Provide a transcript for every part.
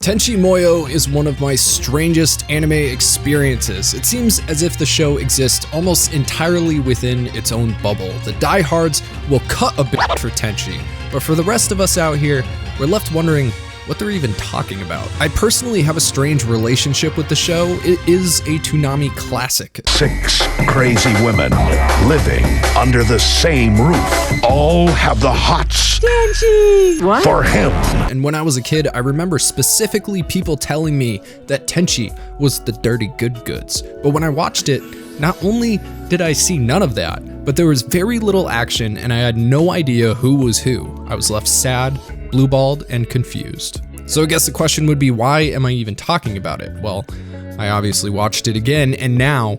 Tenchi Muyo is one of my strangest anime experiences. It seems as if the show exists almost entirely within its own bubble. The diehards will cut a bit for Tenchi, but for the rest of us out here, we're left wondering what they're even talking about. I personally have a strange relationship with the show. It is a toonami classic. 6 crazy women living under the same roof. All have the hots Tenchi! for him. And when I was a kid, I remember specifically people telling me that Tenchi was the dirty good goods. But when I watched it, not only did I see none of that, but there was very little action and I had no idea who was who. I was left sad, blue-balled, and confused. So I guess the question would be, why am I even talking about it? Well, I obviously watched it again, and now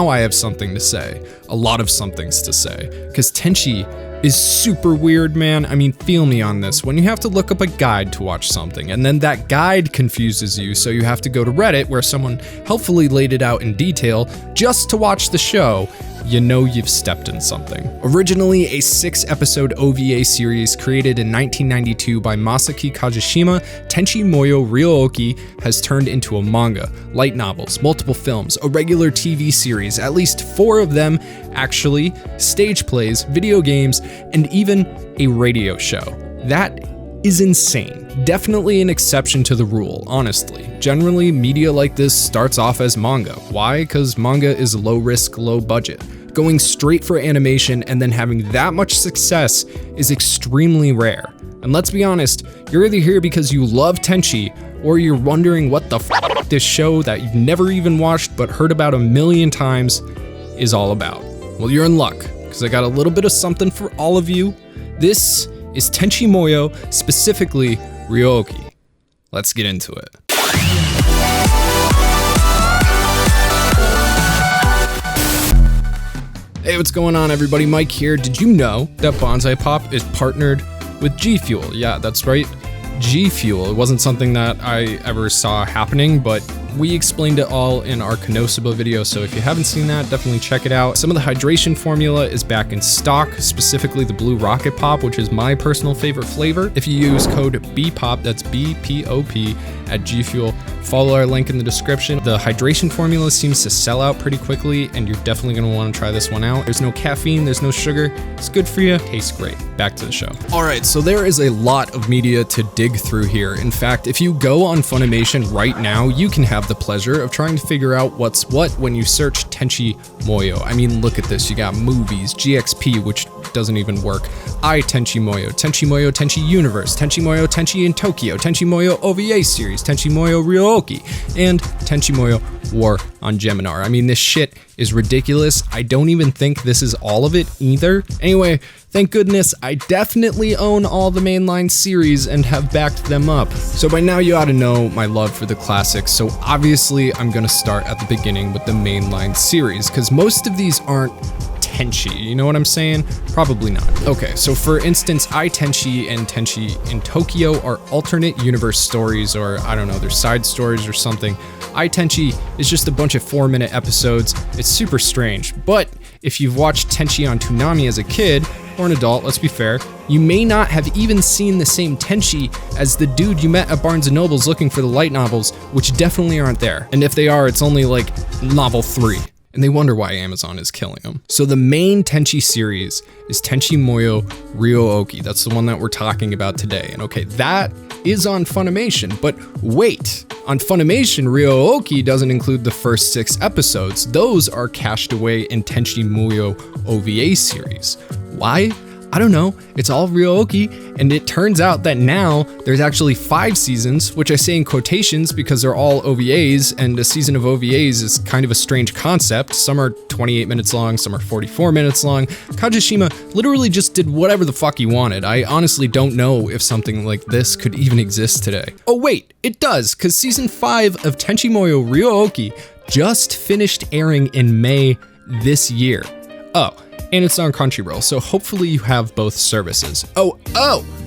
I have something to say. A lot of somethings to say. Because Tenchi is super weird, man. I mean, feel me on this. When you have to look up a guide to watch something, and then that guide confuses you, so you have to go to Reddit, where someone helpfully laid it out in detail, just to watch the show, you know you've stepped in something. Originally a 6-episode OVA series created in 1992 by Masaki Kajishima, Tenchi Muyo Ryo-Ohki has turned into a manga, light novels, multiple films, a regular TV series, at least 4 of them actually, stage plays, video games, and even a radio show. That is insane. Definitely an exception to the rule, honestly. Generally, media like this starts off as manga. Why? Because manga is low risk, low budget. Going straight for animation and then having that much success is extremely rare. And let's be honest, you're either here because you love Tenchi, or you're wondering what the f this show that you've never even watched but heard about a million times is all about. Well, you're in luck, because I got a little bit of something for all of you. This is Tenchi Muyo, specifically Ryo-Ohki. Let's get into it. Hey, what's going on, everybody? Mike here. Did you know that Bonsai Pop is partnered with G Fuel? Yeah, that's right, G Fuel. It wasn't something that I ever saw happening, but we explained it all in our Konosuba video, so if you haven't seen that, definitely check it out. Some of the hydration formula is back in stock, specifically the Blue Rocket Pop, which is my personal favorite flavor. If you use code BPOP, that's BPOP, at G Fuel, follow our link in the description. The hydration formula seems to sell out pretty quickly, and you're definitely gonna wanna try this one out. There's no caffeine, there's no sugar, it's good for you, tastes great. Back to the show. All right, so there is a lot of media to dig through here. In fact, if you go on Funimation right now, you can have the pleasure of trying to figure out what's what when you search Tenchi Muyo. I mean, look at this. You got movies, GXP, which doesn't even work, Tenchi Muyo, Tenchi Universe, Tenchi Muyo, Tenchi in Tokyo, Tenchi Muyo OVA series, Tenchi Muyo Ryo-Ohki, and Tenchi Muyo War on Geminar. I mean, this shit is ridiculous. I don't even think this is all of it either. Anyway, thank goodness I definitely own all the mainline series and have backed them up. So by now you ought to know my love for the classics, so obviously I'm gonna start at the beginning with the mainline series, because most of these aren't Tenchi, you know what I'm saying? Probably not. Okay, so for instance, Tenchi and Tenchi in Tokyo are alternate universe stories, or I don't know, they're side stories or something. Tenchi is just a bunch of 4-minute episodes. It's super strange, but if you've watched Tenchi on Toonami as a kid, or an adult, let's be fair, you may not have even seen the same Tenchi as the dude you met at Barnes & Noble's looking for the light novels, which definitely aren't there. And if they are, it's only like novel 3. And they wonder why Amazon is killing them. So the main Tenchi series is Tenchi Muyo Ryo-Ohki. That's the one that we're talking about today. And okay, that is on Funimation, but wait. On Funimation, Ryo-Ohki doesn't include the first 6 episodes. Those are cached away in Tenchi Muyo OVA series. Why? I don't know, it's all Ryo-Ohki, and it turns out that now there's actually 5 seasons, which I say in quotations because they're all OVAs, and a season of OVAs is kind of a strange concept. Some are 28 minutes long, some are 44 minutes long. Kajishima literally just did whatever the fuck he wanted. I honestly don't know if something like this could even exist today. Oh wait, it does, because season 5 of Tenchi Muyo Ryo-Ohki just finished airing in May this year. Oh, and it's on Crunchyroll, so hopefully you have both services. Oh,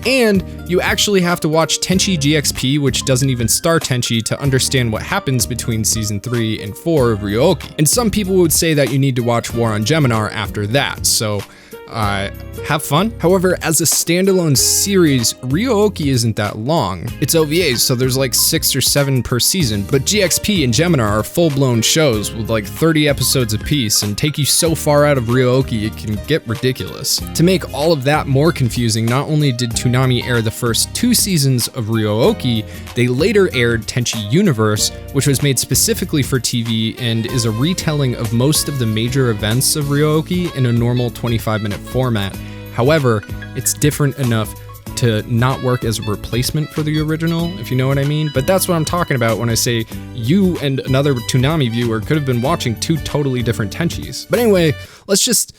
and you actually have to watch Tenchi GXP, which doesn't even star Tenchi, to understand what happens between season 3 and 4 of Ryo-Ohki. And some people would say that you need to watch War on Geminar after that, so have fun. However, as a standalone series, Ryo-Ohki isn't that long. It's OVAs, so there's like 6 or 7 per season, but GXP and Gemini are full-blown shows with like 30 episodes apiece and take you so far out of Ryo-Ohki it can get ridiculous. To make all of that more confusing, not only did Toonami air the first 2 seasons of Ryo-Ohki, they later aired Tenchi Universe, which was made specifically for TV and is a retelling of most of the major events of Ryo-Ohki in a normal 25-minute format. However, it's different enough to not work as a replacement for the original, if you know what I mean. But that's what I'm talking about when I say you and another Toonami viewer could have been watching 2 totally different Tenchis. But anyway, let's just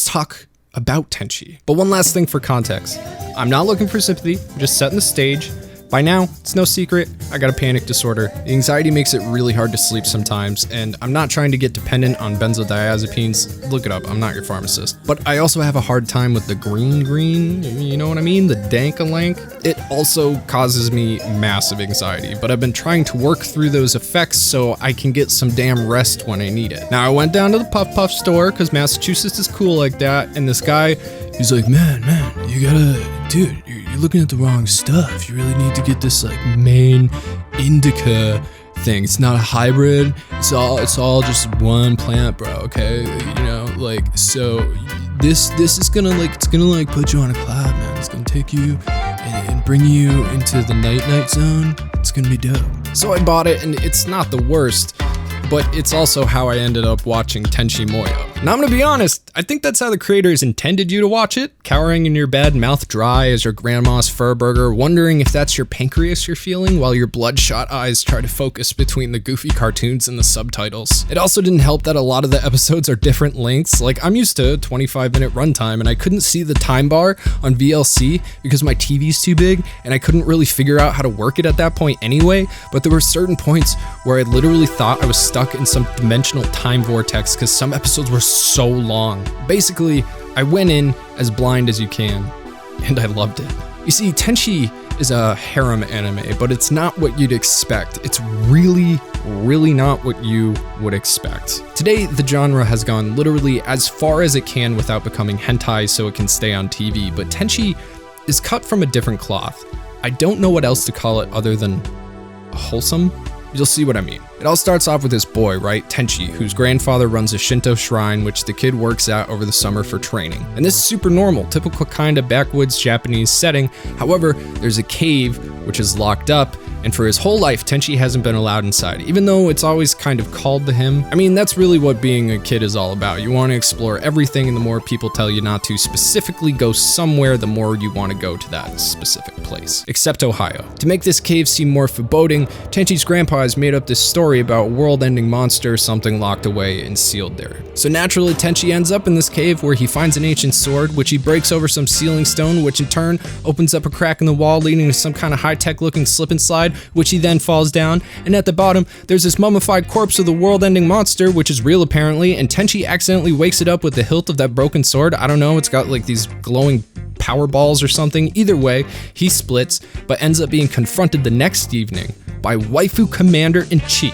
talk about Tenchi. But one last thing for context. I'm not looking for sympathy, I'm just setting the stage. By now, it's no secret, I got a panic disorder. The anxiety makes it really hard to sleep sometimes, and I'm not trying to get dependent on benzodiazepines. Look it up, I'm not your pharmacist. But I also have a hard time with the green, you know what I mean? The dank-a-lank. It also causes me massive anxiety, but I've been trying to work through those effects so I can get some damn rest when I need it. Now, I went down to the Puff Puff store, because Massachusetts is cool like that, and this guy, he's like, man, you gotta, dude, you're looking at the wrong stuff. You really need to get this like main indica thing. It's not a hybrid. It's all just one plant, bro. Okay, you know, like, so this is gonna like put you on a cloud, man. It's gonna take you and bring you into the night zone. It's gonna be dope. So I bought it, and it's not the worst, but it's also how I ended up watching Tenchi Muyo. Now I'm gonna be honest, I think that's how the creators intended you to watch it, cowering in your bed, mouth dry as your grandma's fur burger, wondering if that's your pancreas you're feeling while your bloodshot eyes try to focus between the goofy cartoons and the subtitles. It also didn't help that a lot of the episodes are different lengths. Like, I'm used to a 25-minute runtime, and I couldn't see the time bar on VLC because my TV's too big, and I couldn't really figure out how to work it at that point anyway, but there were certain points where I literally thought I was stuck in some dimensional time vortex because some episodes were so long. Basically, I went in as blind as you can, and I loved it. You see, Tenchi is a harem anime, but it's not what you'd expect. It's really not what you would expect. Today, the genre has gone literally as far as it can without becoming hentai so it can stay on TV, but Tenchi is cut from a different cloth. I don't know what else to call it other than wholesome. You'll see what I mean. It all starts off with this boy, right, Tenchi, whose grandfather runs a Shinto shrine which the kid works at over the summer for training. And this is super normal, typical kind of backwoods Japanese setting. However, there's a cave which is locked up, and for his whole life, Tenchi hasn't been allowed inside, even though it's always kind of called to him. I mean, that's really what being a kid is all about. You want to explore everything, and the more people tell you not to specifically go somewhere, the more you want to go to that specific place. Except Ohio. To make this cave seem more foreboding, Tenchi's grandpa has made up this story about a world-ending monster, something locked away and sealed there. So naturally, Tenchi ends up in this cave where he finds an ancient sword, which he breaks over some ceiling stone, which in turn opens up a crack in the wall leading to some kind of high-tech looking slip and slide, which he then falls down, and at the bottom, there's this mummified corpse of the world-ending monster, which is real apparently, and Tenchi accidentally wakes it up with the hilt of that broken sword. I don't know, it's got like these glowing power balls or something. Either way, he splits, but ends up being confronted the next evening by waifu commander-in-chief,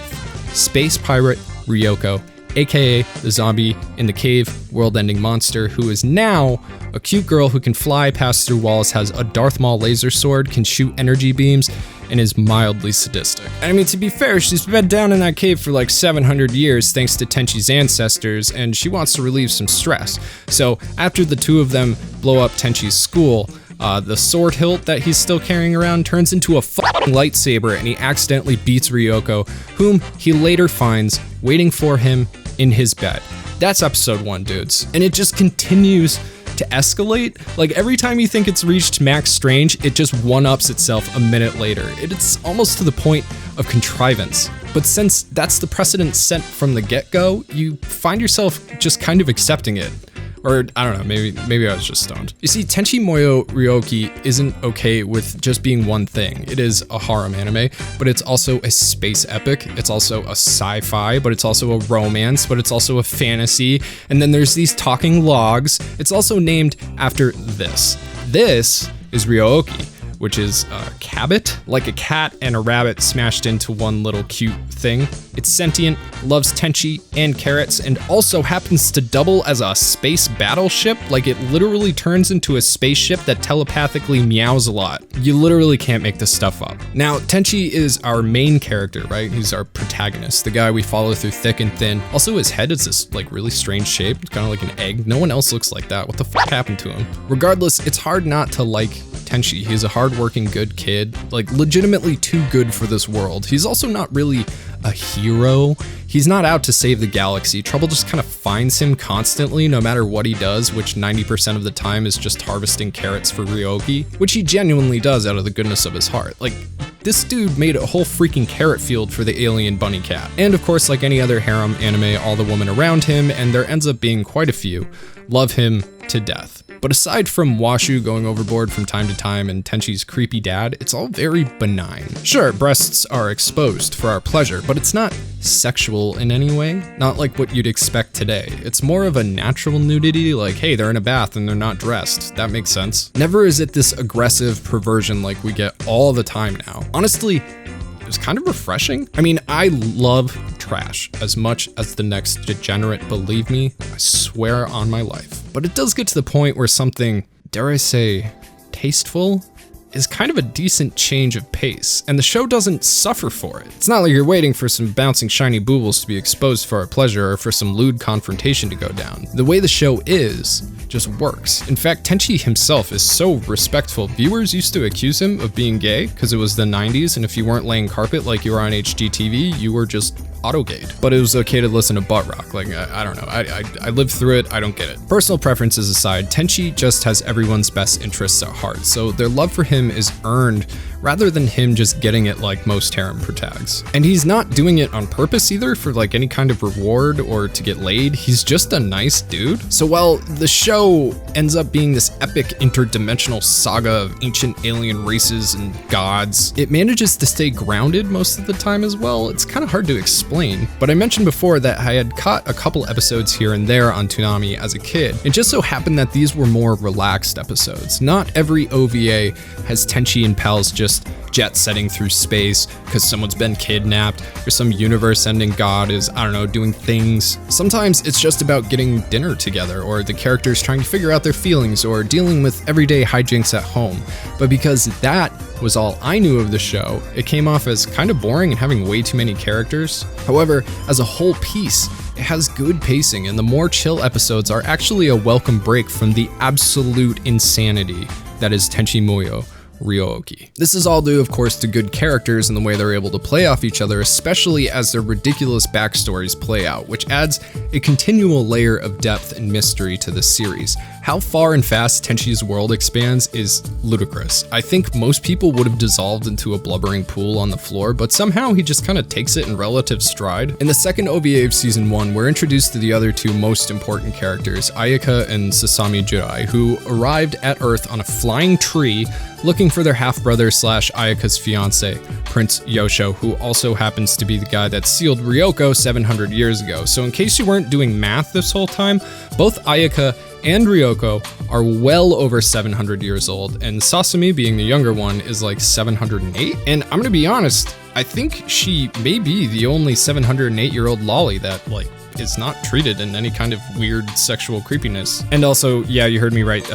space pirate Ryoko, aka the zombie in the cave world-ending monster, who is now a cute girl who can fly, pass through walls, has a Darth Maul laser sword, can shoot energy beams, and is mildly sadistic. And I mean, to be fair, she's been down in that cave for like 700 years thanks to Tenchi's ancestors, and she wants to relieve some stress. So after the two of them blow up Tenchi's school, the sword hilt that he's still carrying around turns into a fucking lightsaber, and he accidentally beats Ryoko, whom he later finds waiting for him in his bed. That's episode 1, dudes. And it just continues to escalate. Like, every time you think it's reached max strange, it just one-ups itself a minute later. It's almost to the point of contrivance. But since that's the precedent set from the get-go, you find yourself just kind of accepting it. Or, I don't know, maybe I was just stoned. You see, Tenchi Muyo Ryo-Ohki isn't okay with just being one thing. It is a harem anime, but it's also a space epic. It's also a sci-fi, but it's also a romance, but it's also a fantasy. And then there's these talking logs. It's also named after this. This is Ryo-Ohki, which is a cabbit, like a cat and a rabbit smashed into one little cute thing. It's sentient, loves Tenchi and carrots, and also happens to double as a space battleship. Like, it literally turns into a spaceship that telepathically meows a lot. You literally can't make this stuff up. Now, Tenchi is our main character, right? He's our protagonist, the guy we follow through thick and thin. Also, his head is this like really strange shape. It's kind of like an egg. No one else looks like that. What the fuck happened to him? Regardless, it's hard not to like Tenchi. He's a hardworking, good kid, like legitimately too good for this world. He's also not really a hero. He's not out to save the galaxy. Trouble just kind of finds him constantly, no matter what he does, which 90% of the time is just harvesting carrots for Ryo-Ohki, which he genuinely does out of the goodness of his heart. Like, this dude made a whole freaking carrot field for the alien bunny cat. And of course, like any other harem anime, all the women around him, and there ends up being quite a few, love him to death. But aside from Washu going overboard from time to time and Tenchi's creepy dad, it's all very benign. Sure, breasts are exposed for our pleasure, but it's not sexual in any way. Not like what you'd expect today. It's more of a natural nudity, like, hey, they're in a bath and they're not dressed. That makes sense. Never is it this aggressive perversion like we get all the time now. Honestly, it was kind of refreshing. I mean, I love trash as much as the next degenerate, believe me, I swear on my life. But it does get to the point where something, dare I say, tasteful is kind of a decent change of pace, and the show doesn't suffer for it. It's not like you're waiting for some bouncing shiny boobles to be exposed for our pleasure or for some lewd confrontation to go down. The way the show is just works. In fact, Tenchi himself is so respectful. Viewers used to accuse him of being gay because it was the 90s, and if you weren't laying carpet like you were on HGTV, you were just auto-gayed. But it was okay to listen to butt rock. Like, I don't know. I lived through it. I don't get it. Personal preferences aside, Tenchi just has everyone's best interests at heart, so their love for him is earned rather than him just getting it like most harem protags. And he's not doing it on purpose either for like any kind of reward or to get laid. He's just a nice dude. So while the show ends up being this epic interdimensional saga of ancient alien races and gods, it manages to stay grounded most of the time as well. It's kind of hard to explain, but I mentioned before that I had caught a couple episodes here and there on Toonami as a kid. It just so happened that these were more relaxed episodes. Not every OVA has Tenchi and pals just jet setting through space because someone's been kidnapped or some universe-ending god is, I don't know, doing things. Sometimes it's just about getting dinner together, or the characters trying to figure out their feelings, or dealing with everyday hijinks at home. But because that was all I knew of the show, it came off as kind of boring and having way too many characters. However, as a whole piece, it has good pacing, and the more chill episodes are actually a welcome break from the absolute insanity that is Tenchi Muyo, Ryo-Ohki. This is all due, of course, to good characters and the way they're able to play off each other, especially as their ridiculous backstories play out, which adds a continual layer of depth and mystery to this series. How far and fast Tenchi's world expands is ludicrous. I think most people would have dissolved into a blubbering pool on the floor, but somehow he just kind of takes it in relative stride. In the second OVA of season 1, we're introduced to the other two most important characters, Ayaka and Sasami Jirai, who arrived at Earth on a flying tree looking for their half-brother slash Ayaka's fiance, Prince Yosho, who also happens to be the guy that sealed Ryoko 700 years ago. So in case you weren't doing math this whole time, both Ayaka and Ryoko are well over 700 years old, and Sasami, being the younger one, is like 708. And I'm gonna be honest, I think she may be the only 708-year-old lolly that, like, is not treated in any kind of weird sexual creepiness. And also, yeah, you heard me right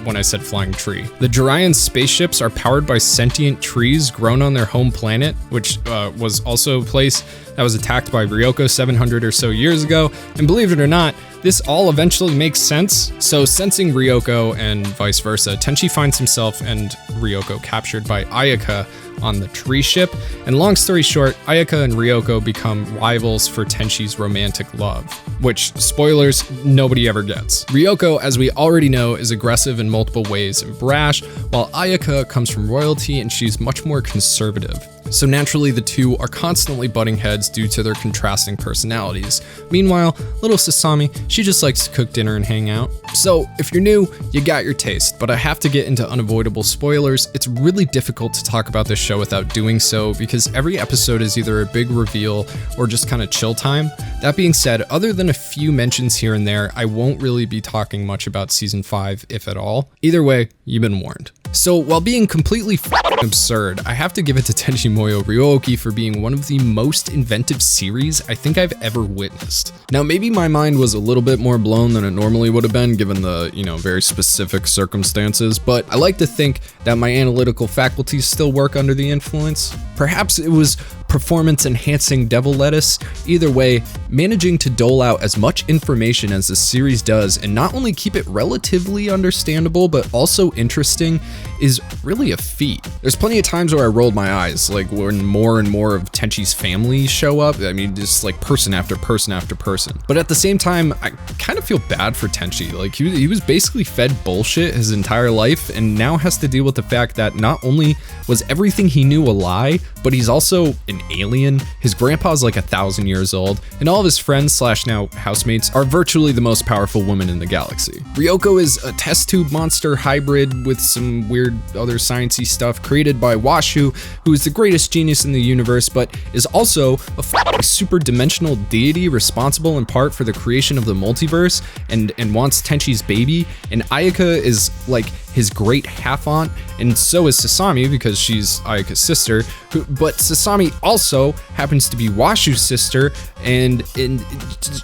when I said flying tree. The Jiraiyan spaceships are powered by sentient trees grown on their home planet, which was also a place that was attacked by Ryoko 700 or so years ago. And believe it or not, this all eventually makes sense. So sensing Ryoko and vice versa, Tenchi finds himself and Ryoko captured by Ayaka on the tree ship. And long story short, Ayaka and Ryoko become rivals for Tenchi's romantic love, which, spoilers, nobody ever gets. Ryoko, as we already know, is aggressive in multiple ways and brash, while Ayaka comes from royalty and she's much more conservative. So naturally, the two are constantly butting heads due to their contrasting personalities. Meanwhile, little Sasami, she just likes to cook dinner and hang out. So if you're new, you got your taste, but I have to get into unavoidable spoilers. It's really difficult to talk about this show without doing so because every episode is either a big reveal or just kind of chill time. That being said, other than a few mentions here and there, I won't really be talking much about season 5, if at all. Either way, you've been warned. So while being completely absurd, I have to give it to Tenchi Muyo Ryo-Ohki for being one of the most inventive series I think I've ever witnessed. Now maybe my mind was a little bit more blown than it normally would have been given the, very specific circumstances, but I like to think that my analytical faculties still work under the influence. Perhaps it was performance enhancing devil lettuce. Either way, managing to dole out as much information as the series does and not only keep it relatively understandable but also interesting is really a feat. There's plenty of times where I rolled my eyes, like when more and more of Tenchi's family show up. I mean, just like person after person after person. But at the same time, I kind of feel bad for Tenchi. Like he was basically fed bullshit his entire life and now has to deal with the fact that not only was everything he knew a lie, but he's also an alien. His grandpa's like 1,000 years old, and all of his friends / now housemates are virtually the most powerful women in the galaxy. Ryoko is a test tube monster hybrid with some weird other sciencey stuff created by Washu, who is the greatest genius in the universe, but is also a super dimensional deity responsible in part for the creation of the multiverse and wants Tenchi's baby. And Ayaka is like his great half-aunt, and so is Sasami because she's Ayaka's sister, but Sasami also happens to be Washu's sister, and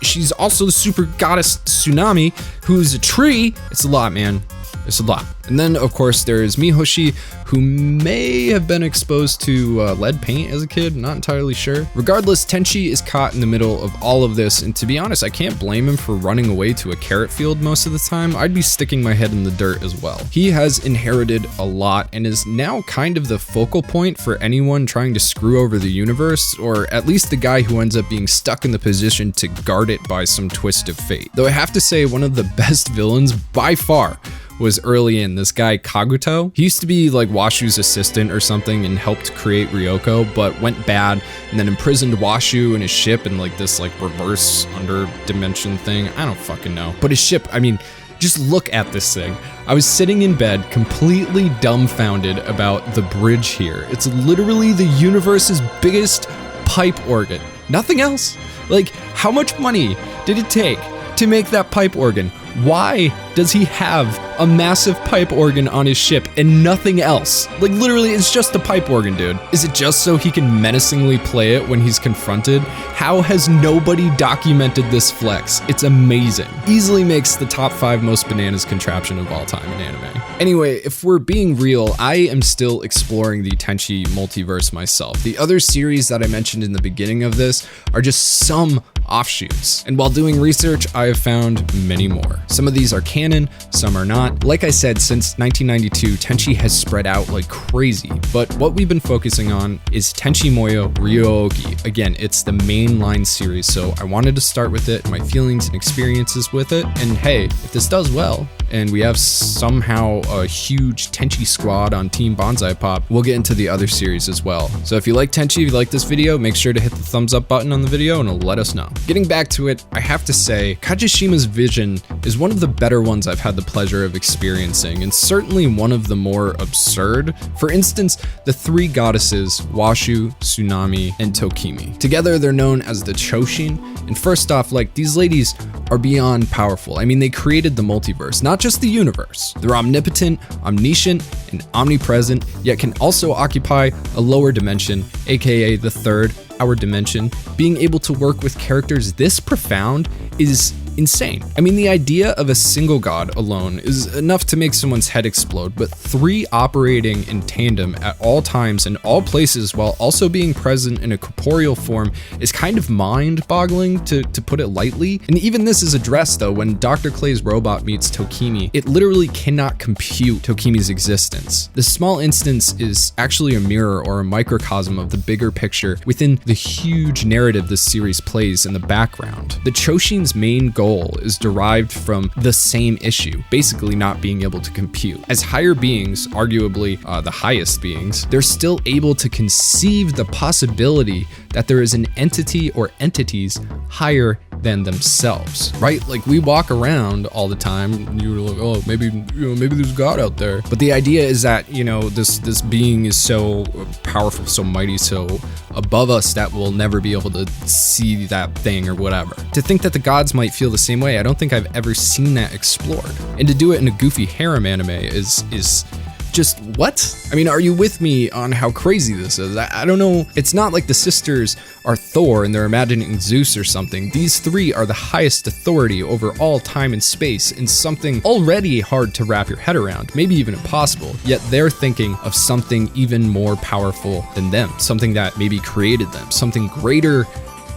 she's also the super goddess Toonami, who's a tree. It's a lot, man. It's a lot. And then, of course, there's Mihoshi, who may have been exposed to lead paint as a kid, not entirely sure. Regardless, Tenchi is caught in the middle of all of this, and to be honest, I can't blame him for running away to a carrot field most of the time. I'd be sticking my head in the dirt as well. He has inherited a lot and is now kind of the focal point for anyone trying to screw over the universe, or at least the guy who ends up being stuck in the position to guard it by some twist of fate. Though I have to say, one of the best villains by far was early in, this guy Kaguto. He used to be like Washu's assistant or something and helped create Ryoko, but went bad and then imprisoned Washu and his ship in like this like reverse under dimension thing. I don't fucking know. But his ship, I mean, just look at this thing. I was sitting in bed completely dumbfounded about the bridge here. It's literally the universe's biggest pipe organ. Nothing else. Like, how much money did it take to make that pipe organ? Why does he have a massive pipe organ on his ship and nothing else? Like, literally, it's just a pipe organ, dude. Is it just so he can menacingly play it when he's confronted? How has nobody documented this flex? It's amazing. Easily makes the top 5 most bananas contraption of all time in anime. Anyway, if we're being real, I am still exploring the Tenchi multiverse myself. The other series that I mentioned in the beginning of this are just some offshoots. And while doing research, I have found many more. Some of these are canon, some are not. Like I said, since 1992, Tenchi has spread out like crazy, but what we've been focusing on is Tenchi Muyo Ryo-Ohki. Again, it's the mainline series, so I wanted to start with it, my feelings and experiences with it, and hey, if this does well, and we have somehow a huge Tenchi squad on Team Bonsai Pop, we'll get into the other series as well. So if you like Tenchi, if you like this video, make sure to hit the thumbs up button on the video and it'll let us know. Getting back to it, I have to say, Kajishima's vision is one of the better ones I've had the pleasure of experiencing, and certainly one of the more absurd. For instance, the 3 goddesses, Washu, Toonami, and Tokimi. Together, they're known as the Choshin, and first off, like, these ladies are beyond powerful. I mean, they created the multiverse, not just the universe. They're omnipotent, omniscient, and omnipresent, yet can also occupy a lower dimension, aka the 3rd, our dimension. Being able to work with characters this profound is insane. I mean, the idea of a single god alone is enough to make someone's head explode, but 3 operating in tandem at all times and all places while also being present in a corporeal form is kind of mind-boggling, to put it lightly. And even this is addressed though when Dr. Clay's robot meets Tokimi. It literally cannot compute Tokimi's existence. This small instance is actually a mirror or a microcosm of the bigger picture within the huge narrative this series plays in the background. The Choshin's main goal is derived from the same issue, basically not being able to compute. As higher beings, arguably the highest beings, they're still able to conceive the possibility that there is an entity or entities higher than themselves, right? Like, we walk around all the time and you're like, oh, maybe there's God out there. But the idea is that, this being is so powerful, so mighty, so above us that we'll never be able to see that thing or whatever. To think that the gods might feel the same way, I don't think I've ever seen that explored. And to do it in a goofy harem anime is just what? I mean, are you with me on how crazy this is? I don't know. It's not like the sisters are Thor and they're imagining Zeus or something. These three are the highest authority over all time and space in something already hard to wrap your head around, maybe even impossible, yet they're thinking of something even more powerful than them, something that maybe created them, something greater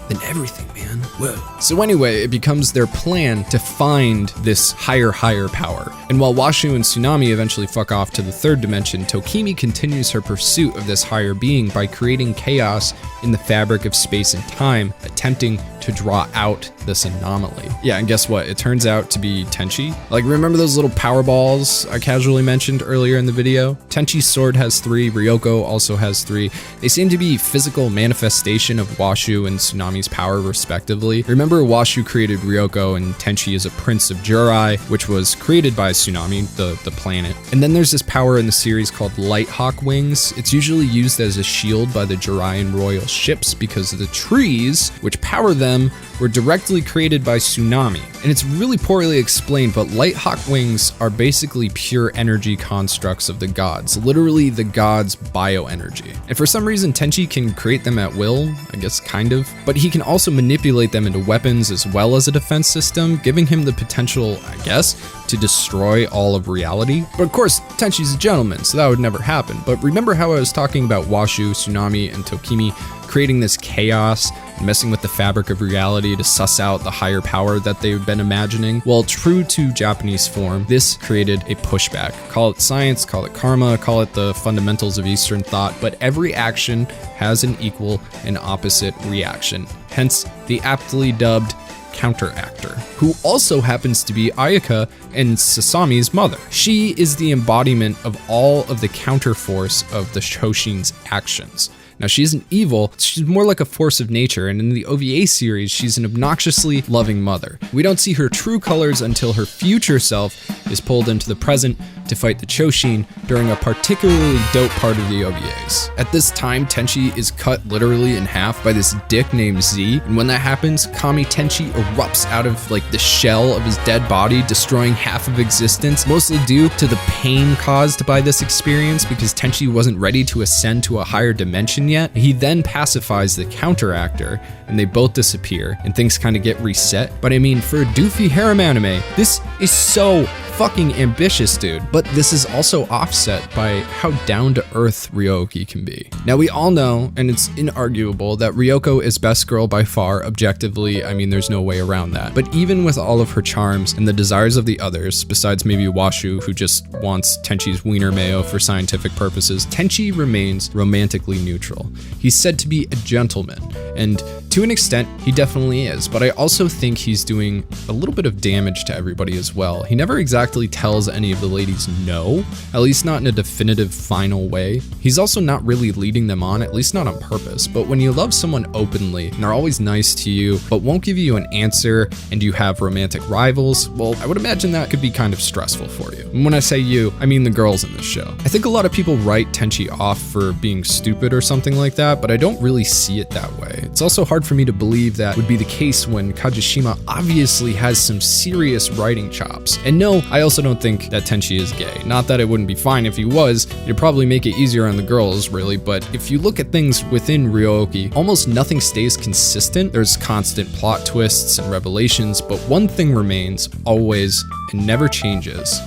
than everything, man. Whoa. So anyway, it becomes their plan to find this higher power. And while Washu and Toonami eventually fuck off to the third dimension, Tokimi continues her pursuit of this higher being by creating chaos in the fabric of space and time, attempting to draw out this anomaly. Yeah, and guess what? It turns out to be Tenchi. Like, remember those little power balls I casually mentioned earlier in the video? Tenchi's sword has 3, Ryoko also has 3. They seem to be physical manifestation of Washu and Tsunami's power respectively. Remember, Washu created Ryoko and Tenchi is a prince of Jurai, which was created by Toonami, the planet. And then there's this power in the series called Light Hawk Wings. It's usually used as a shield by the Juraian royal ships because the trees, which power them, were directly created by Toonami. And it's really poorly explained, but Light Hawk Wings are basically pure energy constructs of the gods, literally the gods' bioenergy. And for some reason, Tenchi can create them at will, I guess kind of, but he can also manipulate them into weapons as well as a defense system, giving him the potential, I guess, to destroy all of reality. But of course, Tenchi's a gentleman, so that would never happen. But remember how I was talking about Washu, Toonami, and Tokimi creating this chaos, messing with the fabric of reality to suss out the higher power that they've been imagining? Well, true to Japanese form, this created a pushback. Call it science, call it karma, call it the fundamentals of Eastern thought, but every action has an equal and opposite reaction. Hence, the aptly dubbed counteractor, who also happens to be Ayaka and Sasami's mother. She is the embodiment of all of the counterforce of the Shoshin's actions. Now, she isn't evil, she's more like a force of nature, and in the OVA series, she's an obnoxiously loving mother. We don't see her true colors until her future self is pulled into the present to fight the Choshin during a particularly dope part of the OVAs. At this time, Tenchi is cut literally in half by this dick named Z, and when that happens, Kami Tenchi erupts out of like the shell of his dead body, destroying half of existence, mostly due to the pain caused by this experience because Tenchi wasn't ready to ascend to a higher dimension yet. He then pacifies the counteractor and they both disappear and things kind of get reset. But I mean, for a doofy harem anime, this is so fucking ambitious, dude. But this is also offset by how down-to-earth Ryo-Ohki can be. Now, we all know, and it's inarguable, that Ryoko is best girl by far, objectively. I mean, there's no way around that. But even with all of her charms and the desires of the others, besides maybe Washu, who just wants Tenchi's wiener mayo for scientific purposes, Tenchi remains romantically neutral. He's said to be a gentleman, and to an extent, he definitely is, but I also think he's doing a little bit of damage to everybody as well. He never exactly tells any of the ladies no, at least not in a definitive final way. He's also not really leading them on, at least not on purpose, but when you love someone openly and they're always nice to you, but won't give you an answer and you have romantic rivals, well, I would imagine that could be kind of stressful for you. And when I say you, I mean the girls in this show. I think a lot of people write Tenchi off for being stupid or something like that, but I don't really see it that way. It's also hard for me to believe that would be the case when Kajishima obviously has some serious writing chops. And no, I also don't think that Tenchi is gay. Not that it wouldn't be fine if he was, it'd probably make it easier on the girls, really, but if you look at things within Ryo-Ohki, almost nothing stays consistent. There's constant plot twists and revelations, but one thing remains, always, and never changes.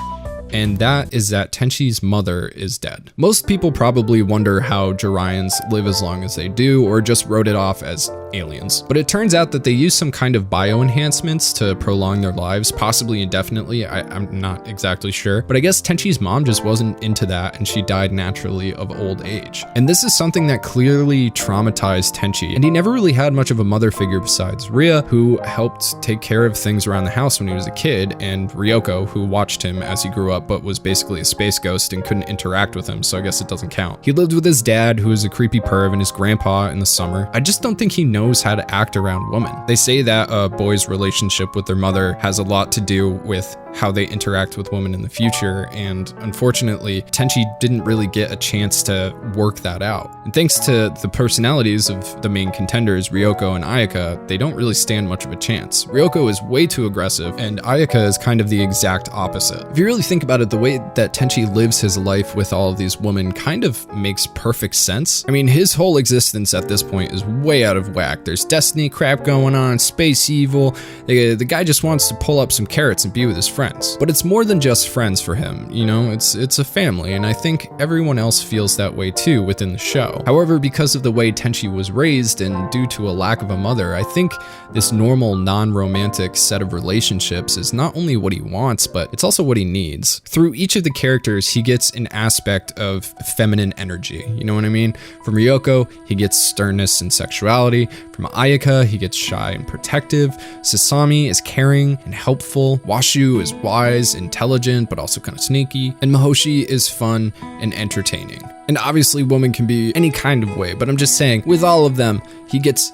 And that is that Tenchi's mother is dead. Most people probably wonder how Juraians live as long as they do, or just wrote it off as aliens. But it turns out that they use some kind of bioenhancements to prolong their lives, possibly indefinitely. I'm not exactly sure. But I guess Tenchi's mom just wasn't into that and she died naturally of old age. And this is something that clearly traumatized Tenchi. And he never really had much of a mother figure besides Rhea, who helped take care of things around the house when he was a kid, and Ryoko, who watched him as he grew up but was basically a space ghost and couldn't interact with him, so I guess it doesn't count. He lived with his dad, who was a creepy perv, and his grandpa in the summer. I just don't think he knows how to act around women. They say that a boy's relationship with their mother has a lot to do with how they interact with women in the future, and unfortunately, Tenchi didn't really get a chance to work that out. And thanks to the personalities of the main contenders, Ryoko and Ayaka, they don't really stand much of a chance. Ryoko is way too aggressive, and Ayaka is kind of the exact opposite. If you really think about it, the way that Tenchi lives his life with all of these women kind of makes perfect sense. I mean, his whole existence at this point is way out of whack. There's destiny crap going on, space evil. The guy just wants to pull up some carrots and be with his friends. But it's more than just friends for him, you know, it's a family, and I think everyone else feels that way too within the show. However, because of the way Tenchi was raised and due to a lack of a mother, I think this normal non-romantic set of relationships is not only what he wants, but it's also what he needs. Through each of the characters, he gets an aspect of feminine energy, you know what I mean? From Ryoko, he gets sternness and sexuality. From Ayaka, he gets shy and protective. Sasami is caring and helpful. Washu is wise, intelligent, but also kind of sneaky. And Mahoshi is fun and entertaining. And obviously women can be any kind of way, but I'm just saying, with all of them, he gets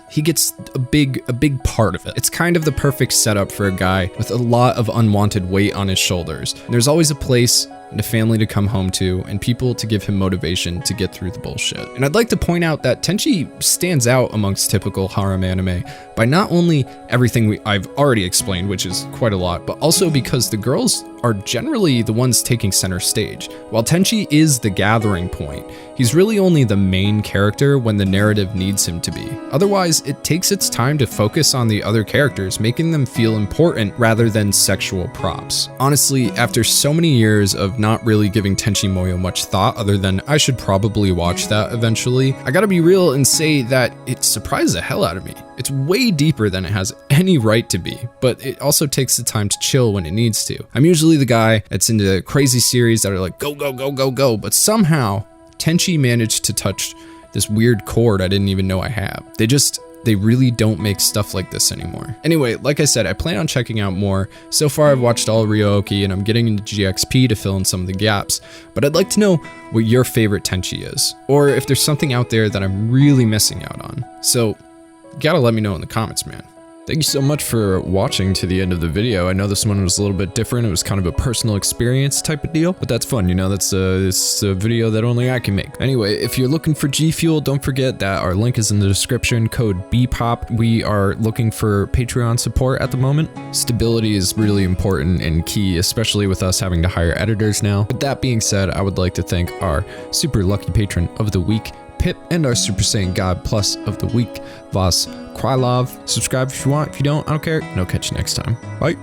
a big part of it. It's kind of the perfect setup for a guy with a lot of unwanted weight on his shoulders. And there's always a place and a family to come home to, and people to give him motivation to get through the bullshit. And I'd like to point out that Tenchi stands out amongst typical harem anime by not only everything I've already explained, which is quite a lot, but also because the girls are generally the ones taking center stage. While Tenchi is the gathering point, he's really only the main character when the narrative needs him to be. Otherwise, it takes its time to focus on the other characters, making them feel important rather than sexual props. Honestly, after so many years of not really giving Tenchi Muyo much thought other than I should probably watch that eventually, I gotta be real and say that it surprised the hell out of me. It's way deeper than it has any right to be, but it also takes the time to chill when it needs to. I'm usually the guy that's into crazy series that are like go, go, go, go, go, but somehow Tenchi managed to touch this weird chord I didn't even know I have. They really don't make stuff like this anymore. Anyway, like I said, I plan on checking out more. So far, I've watched all Ryo-Ohki and I'm getting into GXP to fill in some of the gaps, but I'd like to know what your favorite Tenchi is, or if there's something out there that I'm really missing out on. So, you gotta let me know in the comments, man. Thank you so much for watching to the end of the video. I know this one was a little bit different. It was kind of a personal experience type of deal, but that's fun, you know, it's a video that only I can make. Anyway, if you're looking for G Fuel, don't forget that our link is in the description, code BPOP. We are looking for Patreon support at the moment. Stability is really important and key, especially with us having to hire editors now. With that being said, I would like to thank our super lucky patron of the week, Pip, and our Super Saiyan God Plus of the week, Vas Krylov. Subscribe if you want. If you don't, I don't care. And I'll catch you next time. Bye.